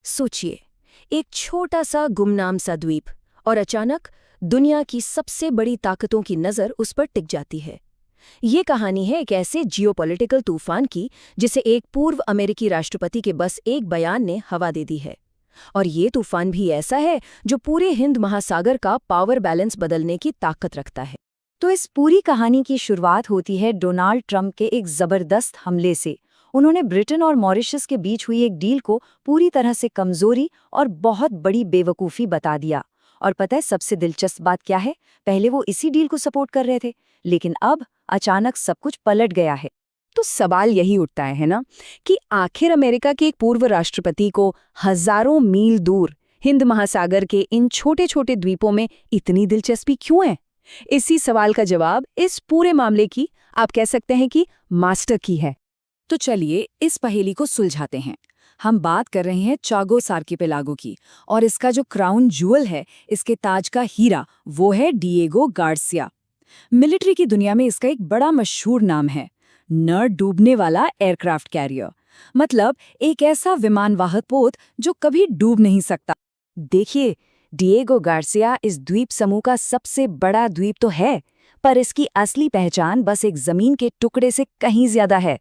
सोचिए, एक छोटा सा गुमनाम सा द्वीप और अचानक दुनिया की सबसे बड़ी ताकतों की नज़र उस पर टिक जाती है। ये कहानी है एक ऐसे जियोपॉलिटिकल तूफान की जिसे एक पूर्व अमेरिकी राष्ट्रपति के बस एक बयान ने हवा दे दी है। और ये तूफान भी ऐसा है जो पूरे हिंद महासागर का पावर बैलेंस बदलने की ताकत रखता है। तो इस पूरी कहानी की शुरुआत होती है डोनाल्ड ट्रंप के एक जबरदस्त हमले से। उन्होंने ब्रिटेन और मॉरिशस के बीच हुई एक डील को पूरी तरह से कमजोरी और बहुत बड़ी बेवकूफ़ी बता दिया। और पता है सबसे दिलचस्प बात क्या है? पहले वो इसी डील को सपोर्ट कर रहे थे, लेकिन अब अचानक सब कुछ पलट गया है। तो सवाल यही उठता है ना कि आखिर अमेरिका के एक पूर्व राष्ट्रपति को हजारों मील दूर हिंद महासागर के इन छोटे छोटे द्वीपों में इतनी दिलचस्पी क्यों है? इसी सवाल का जवाब इस पूरे मामले की आप कह सकते हैं कि मास्टर की है। तो चलिए इस पहेली को सुलझाते हैं। हम बात कर रहे हैं चागोस आर्किपेलागो की, और इसका जो क्राउन ज्वेल है, इसके ताज का हीरा, वो है डिएगो गार्सिया। मिलिट्री की दुनिया में इसका एक बड़ा मशहूर नाम है, न डूबने वाला एयरक्राफ्ट कैरियर। मतलब एक ऐसा विमानवाहक पोत जो कभी डूब नहीं सकता। देखिए, डिएगो गार्सिया इस द्वीप समूह का सबसे बड़ा द्वीप तो है, पर इसकी असली पहचान बस एक जमीन के टुकड़े से कहीं ज्यादा है।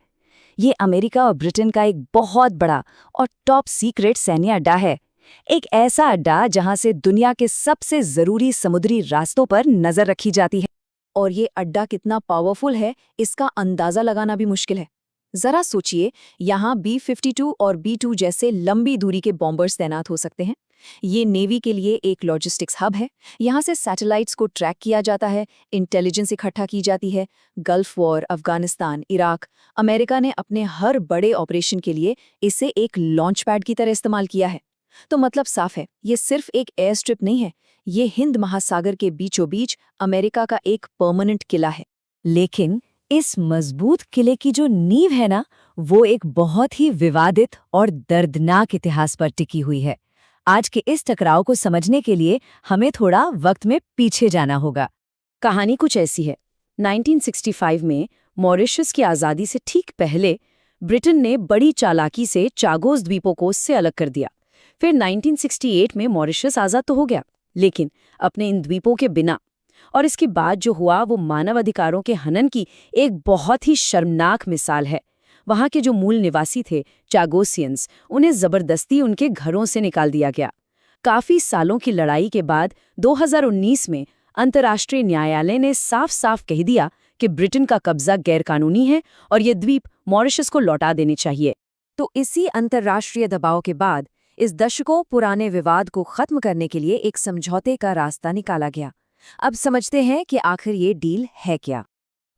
ये अमेरिका और ब्रिटेन का एक बहुत बड़ा और टॉप सीक्रेट सैन्य अड्डा है। एक ऐसा अड्डा जहां से दुनिया के सबसे जरूरी समुद्री रास्तों पर नजर रखी जाती है। और ये अड्डा कितना पावरफुल है, इसका अंदाजा लगाना भी मुश्किल है। जरा सोचिए, यहाँ B-52 और B-2 जैसे लंबी दूरी के बॉम्बर्स तैनात हो सकते हैं। ये नेवी के लिए एक लॉजिस्टिक्स हब है। यहाँ से सैटेलाइट्स को ट्रैक किया जाता है, इंटेलिजेंस इकट्ठा की जाती है। Gulf war, Afghanistan, Iraq, America ने अपने हर बड़े ऑपरेशन के लिए इसे एक लॉन्च पैड की तरह इस्तेमाल किया है। तो मतलब साफ है, ये सिर्फ एक एयर स्ट्रिप नहीं है, ये हिंद महासागर के बीचों बीच अमेरिका का एक परमानेंट किला है। लेकिन इस मजबूत किले की जो नींव है ना, वो एक बहुत ही विवादित और दर्दनाक इतिहास पर टिकी हुई है। आज के इस टकराव को समझने के लिए हमें थोड़ा वक्त में पीछे जाना होगा। कहानी कुछ ऐसी है। 1965 में मॉरिशस की आज़ादी से ठीक पहले ब्रिटेन ने बड़ी चालाकी से चागोस द्वीपों को उससे अलग कर दिया। फिर 1968 में मॉरिशस आज़ाद तो हो गया, लेकिन अपने इन द्वीपों के बिना। और इसके बाद जो हुआ वो मानव अधिकारों के हनन की एक बहुत ही शर्मनाक मिसाल है। वहाँ के जो मूल निवासी थे चागोसियंस, उन्हें जबरदस्ती उनके घरों से निकाल दिया गया। काफी सालों की लड़ाई के बाद 2019 में अंतर्राष्ट्रीय न्यायालय ने साफ साफ कह दिया कि ब्रिटेन का कब्जा गैरकानूनी है और ये द्वीप मॉरिशस को लौटा देने चाहिए। तो इसी अंतर्राष्ट्रीय दबाव के बाद इस दशकों पुराने विवाद को खत्म करने के लिए एक समझौते का रास्ता निकाला गया। अब समझते हैं कि आखिर ये डील है क्या।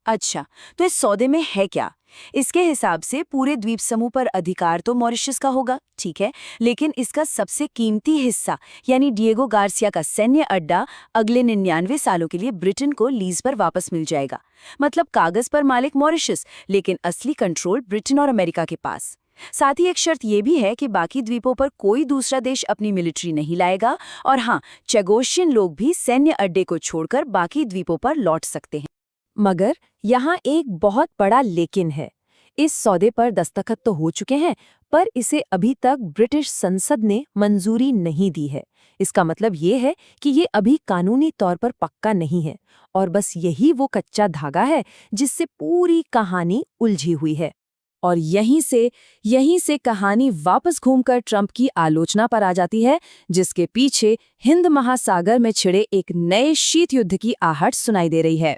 अच्छा, तो इस सौदे में है क्या? इसके हिसाब से पूरे द्वीप समूह पर अधिकार तो मॉरिशस का होगा, ठीक है, लेकिन इसका सबसे कीमती हिस्सा यानी डिएगो गार्सिया का सैन्य अड्डा अगले 99 सालों के लिए ब्रिटेन को लीज पर वापस मिल जाएगा। मतलब कागज पर मालिक मॉरिशस, लेकिन असली कंट्रोल ब्रिटेन और अमेरिका के पास। साथ ही एक शर्त यह भी है कि बाकी द्वीपों पर कोई दूसरा देश अपनी मिलिट्री नहीं लाएगा, और हाँ, चैगोशियन लोग भी सैन्य अड्डे को छोड़कर बाकी द्वीपों पर लौट सकते हैं। मगर यहाँ एक बहुत बड़ा लेकिन है। इस सौदे पर दस्तखत तो हो चुके हैं, पर इसे अभी तक ब्रिटिश संसद ने मंजूरी नहीं दी है। इसका मतलब ये है कि ये अभी कानूनी तौर पर पक्का नहीं है, और बस यही वो कच्चा धागा है जिससे पूरी कहानी उलझी हुई है। और यहीं से कहानी वापस घूमकर ट्रंप की आलोचना पर आ जाती है, जिसके पीछे हिंद महासागर में छिड़े एक नए शीत युद्ध की आहट सुनाई दे रही है।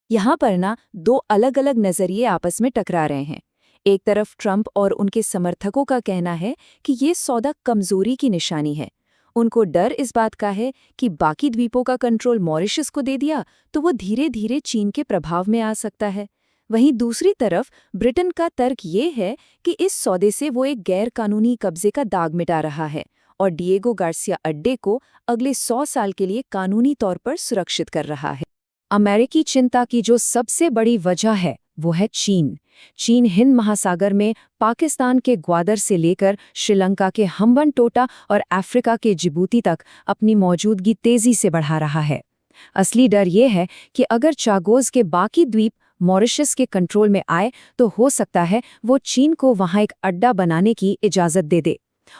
यहाँ पर ना दो अलग अलग नजरिए आपस में टकरा रहे हैं। एक तरफ ट्रंप और उनके समर्थकों का कहना है कि ये सौदा कमजोरी की निशानी है। उनको डर इस बात का है कि बाकी द्वीपों का कंट्रोल मॉरिशस को दे दिया तो वो धीरे धीरे चीन के प्रभाव में आ सकता है। वहीं दूसरी तरफ ब्रिटेन का तर्क ये है कि इस सौदे से वो एक गैर कानूनी कब्जे का दाग मिटा रहा है और डिएगो गार्सिया अड्डे को अगले 100 साल के लिए कानूनी तौर पर सुरक्षित कर रहा है। अमेरिकी चिंता की जो सबसे बड़ी वजह है वो है चीन। चीन हिंद महासागर में पाकिस्तान के ग्वादर से लेकर श्रीलंका के हम्बनटोटा और अफ्रीका के जिबूती तक अपनी मौजूदगी तेजी से बढ़ा रहा है। असली डर ये है कि अगर चागोस के बाकी द्वीप मॉरिशस के कंट्रोल में आए तो हो सकता है वो चीन को वहां एक अड्डा बनाने की इजाजत दे दे।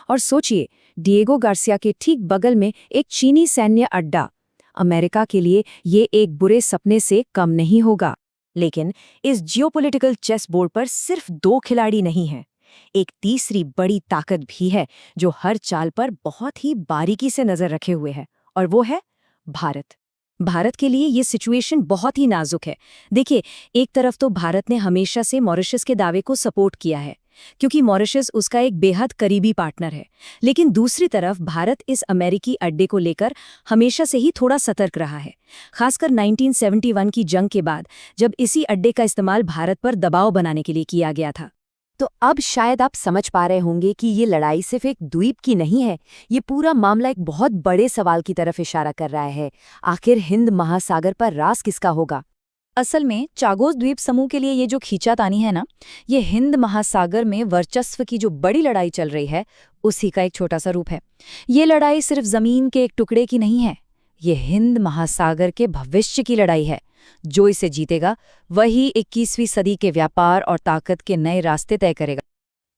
और सोचिए, डिएगो गार्सिया के ठीक बगल में एक चीनी सैन्य अड्डा। अमेरिका के लिए ये एक बुरे सपने से कम नहीं होगा। लेकिन इस जियोपॉलिटिकल चेस बोर्ड पर सिर्फ 2 खिलाड़ी नहीं हैं। एक तीसरी बड़ी ताकत भी है जो हर चाल पर बहुत ही बारीकी से नजर रखे हुए है, और वो है भारत। भारत के लिए ये सिचुएशन बहुत ही नाजुक है। देखिए, एक तरफ तो भारत ने हमेशा से मॉरिशस के दावे को सपोर्ट किया है, क्योंकि मॉरिशस उसका एक बेहद करीबी पार्टनर है। लेकिन दूसरी तरफ भारत इस अमेरिकी अड्डे को लेकर हमेशा से ही थोड़ा सतर्क रहा है, खासकर 1971 की जंग के बाद, जब इसी अड्डे का इस्तेमाल भारत पर दबाव बनाने के लिए किया गया था। तो अब शायद आप समझ पा रहे होंगे कि ये लड़ाई सिर्फ एक द्वीप की नहीं है, ये पूरा मामला एक बहुत बड़े सवाल की तरफ इशारा कर रहा है। आखिर हिंद महासागर पर राज किसका होगा? असल में चागोस द्वीप समूह के लिए ये जो खींचातानी है ना, ये हिंद महासागर में वर्चस्व की जो बड़ी लड़ाई चल रही है, उसी का एक छोटा सा रूप है। ये लड़ाई सिर्फ जमीन के एक टुकड़े की नहीं है, ये हिंद महासागर के भविष्य की लड़ाई है। जो इसे जीतेगा वही 21वीं सदी के व्यापार और ताकत के नए रास्ते तय करेगा।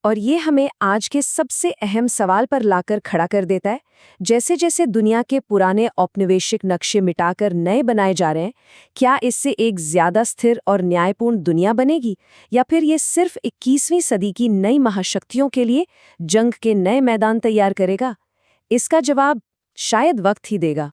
और ये हमें आज के सबसे अहम सवाल पर लाकर खड़ा कर देता है। जैसे जैसे दुनिया के पुराने औपनिवेशिक नक्शे मिटाकर नए बनाए जा रहे हैं, क्या इससे एक ज्यादा स्थिर और न्यायपूर्ण दुनिया बनेगी, या फिर ये सिर्फ 21वीं सदी की नई महाशक्तियों के लिए जंग के नए मैदान तैयार करेगा? इसका जवाब शायद वक्त ही देगा।